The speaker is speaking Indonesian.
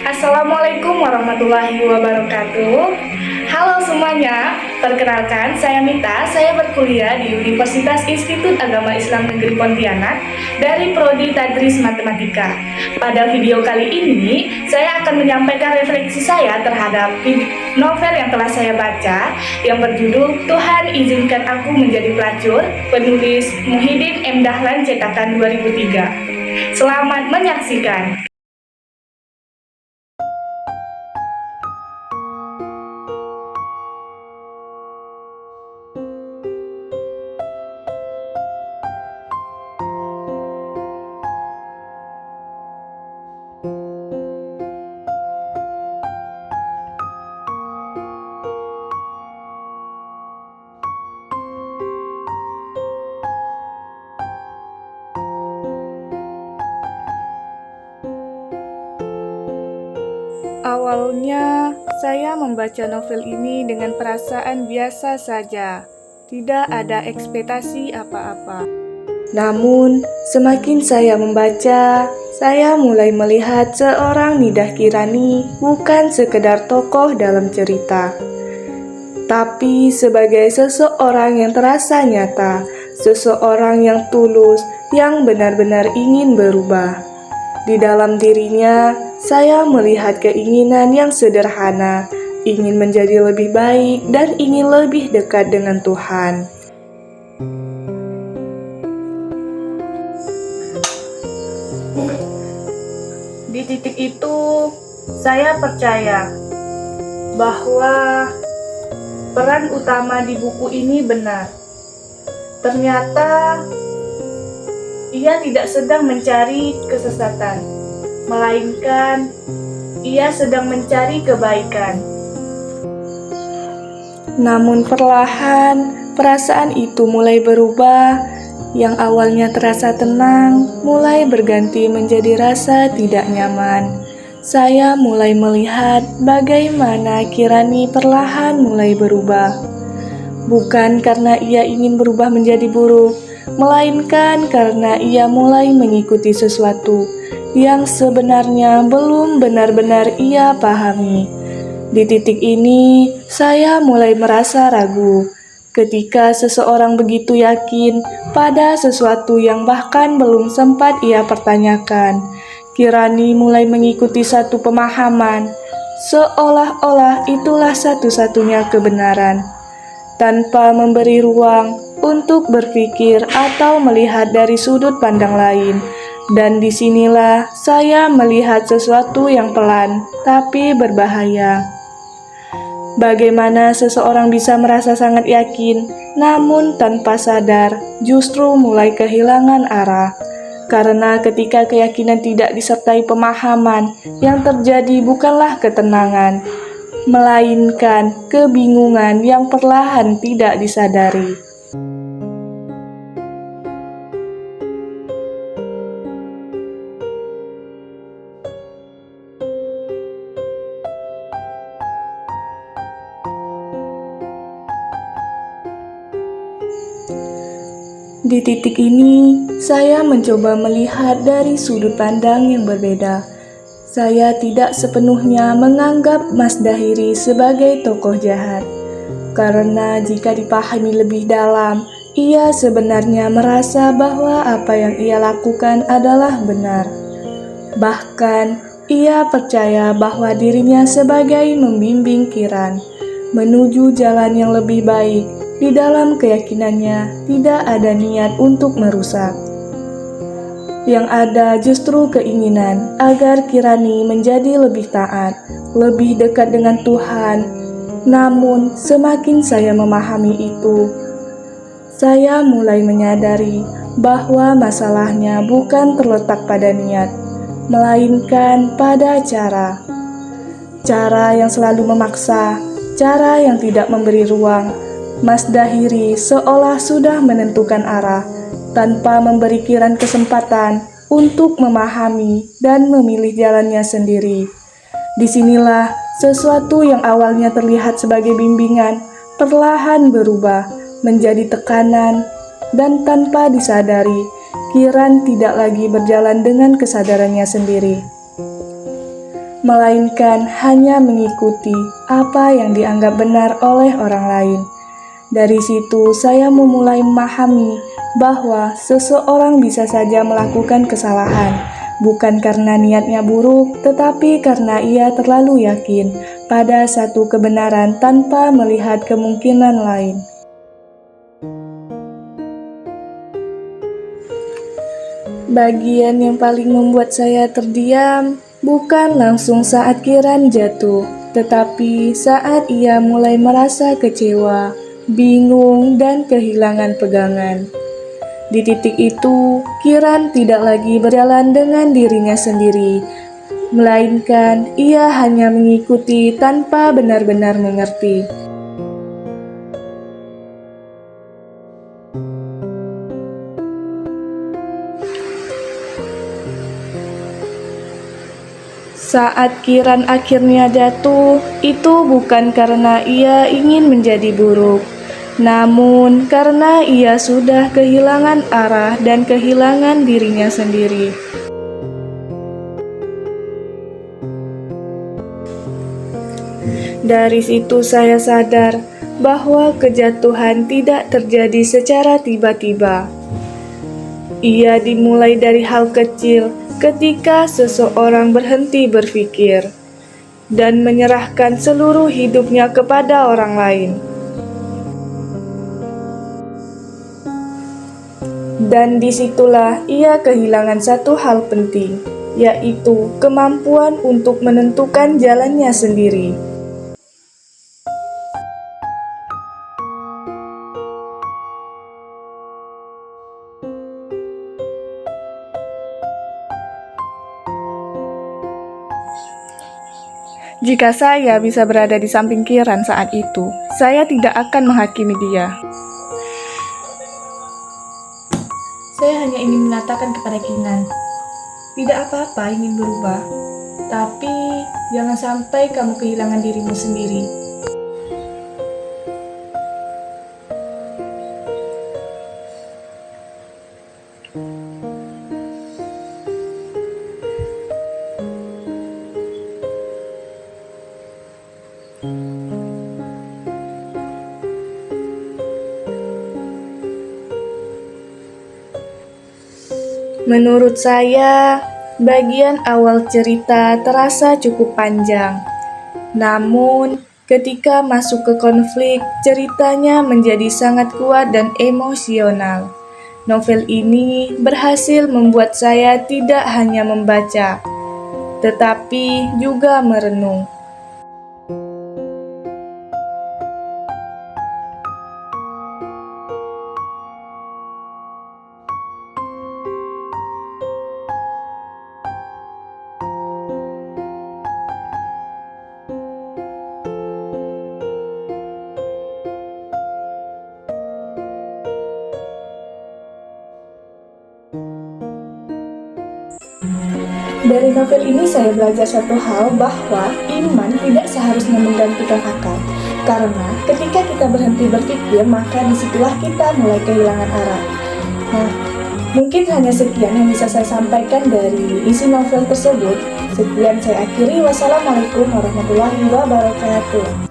Assalamualaikum warahmatullahi wabarakatuh. Halo semuanya, perkenalkan saya Mita. Saya berkuliah di Universitas Institut Agama Islam Negeri Pontianak dari Prodi Tadris Matematika. Pada video kali ini, saya akan menyampaikan refleksi saya terhadap novel yang telah saya baca yang berjudul Tuhan Izinkan Aku Menjadi Pelacur, penulis Muhyiddin M. Dahlan, cetakan 2003. Selamat menyaksikan. Awalnya, saya membaca novel ini dengan perasaan biasa saja, tidak ada ekspektasi apa-apa. Namun, semakin saya membaca, saya mulai melihat seorang Nidah Kirani bukan sekedar tokoh dalam cerita, tapi sebagai seseorang yang terasa nyata, seseorang yang tulus, yang benar-benar ingin berubah. Di dalam dirinya, saya melihat keinginan yang sederhana, ingin menjadi lebih baik dan ingin lebih dekat dengan Tuhan. Di titik itu, saya percaya bahwa peran utama di buku ini benar. Ternyata ia tidak sedang mencari kesesatan, melainkan ia sedang mencari kebaikan. Namun perlahan, perasaan itu mulai berubah. Yang awalnya terasa tenang, mulai berganti menjadi rasa tidak nyaman. Saya mulai melihat bagaimana Kirani perlahan mulai berubah. Bukan karena ia ingin berubah menjadi buruk, melainkan karena ia mulai mengikuti sesuatu yang sebenarnya belum benar-benar ia pahami. Di titik ini, saya mulai merasa ragu ketika seseorang begitu yakin pada sesuatu yang bahkan belum sempat ia pertanyakan. Kirani mulai mengikuti satu pemahaman, seolah-olah itulah satu-satunya kebenaran, tanpa memberi ruang untuk berpikir atau melihat dari sudut pandang lain. Dan disinilah saya melihat sesuatu yang pelan tapi berbahaya. Bagaimana seseorang bisa merasa sangat yakin, namun tanpa sadar justru mulai kehilangan arah. Karena ketika keyakinan tidak disertai pemahaman, yang terjadi bukanlah ketenangan, melainkan kebingungan yang perlahan tidak disadari. Di titik ini, saya mencoba melihat dari sudut pandang yang berbeda. Saya tidak sepenuhnya menganggap Mas Dahiri sebagai tokoh jahat, karena jika dipahami lebih dalam, ia sebenarnya merasa bahwa apa yang ia lakukan adalah benar. Bahkan, ia percaya bahwa dirinya sebagai membimbing Kiran menuju jalan yang lebih baik. Di dalam keyakinannya tidak ada niat untuk merusak. Yang ada justru keinginan agar Kirani menjadi lebih taat, lebih dekat dengan Tuhan. Namun semakin saya memahami itu, saya mulai menyadari bahwa masalahnya bukan terletak pada niat, melainkan pada cara. Cara yang selalu memaksa, cara yang tidak memberi ruang. Mas Dahiri seolah sudah menentukan arah, tanpa memberi Kiran kesempatan untuk memahami dan memilih jalannya sendiri. Disinilah sesuatu yang awalnya terlihat sebagai bimbingan, perlahan berubah menjadi tekanan, dan tanpa disadari, Kiran tidak lagi berjalan dengan kesadarannya sendiri. melainkan hanya mengikuti apa yang dianggap benar oleh orang lain. Dari situ saya memulai memahami bahwa seseorang bisa saja melakukan kesalahan, bukan karena niatnya buruk, tetapi karena ia terlalu yakin pada satu kebenaran tanpa melihat kemungkinan lain. Bagian yang paling membuat saya terdiam bukan langsung saat Kiran jatuh, tetapi saat ia mulai merasa kecewa, bingung, dan kehilangan pegangan. Di titik itu, Kiran tidak lagi berjalan dengan dirinya sendiri, melainkan ia hanya mengikuti tanpa benar-benar mengerti. Saat Kiran akhirnya jatuh, itu bukan karena ia ingin menjadi buruk, namun karena ia sudah kehilangan arah dan kehilangan dirinya sendiri. Dari situ saya sadar bahwa kejatuhan tidak terjadi secara tiba-tiba. Ia dimulai dari hal kecil ketika seseorang berhenti berpikir dan menyerahkan seluruh hidupnya kepada orang lain. Dan disitulah ia kehilangan satu hal penting, yaitu kemampuan untuk menentukan jalannya sendiri. Jika saya bisa berada di samping Kiran saat itu, saya tidak akan menghakimi dia. Saya hanya ingin mengatakan kepada Kinan, tidak apa-apa ingin berubah, tapi jangan sampai kamu kehilangan dirimu sendiri. Menurut saya, bagian awal cerita terasa cukup panjang. Namun, ketika masuk ke konflik, ceritanya menjadi sangat kuat dan emosional. Novel ini berhasil membuat saya tidak hanya membaca, tetapi juga merenung. Dari novel ini saya belajar satu hal bahwa iman tidak seharusnya menggantikan akal. Karena ketika kita berhenti berpikir, maka disitulah kita mulai kehilangan arah. Nah, mungkin hanya sekian yang bisa saya sampaikan dari isi novel tersebut. Sekian saya akhiri. Wassalamualaikum warahmatullahi wabarakatuh.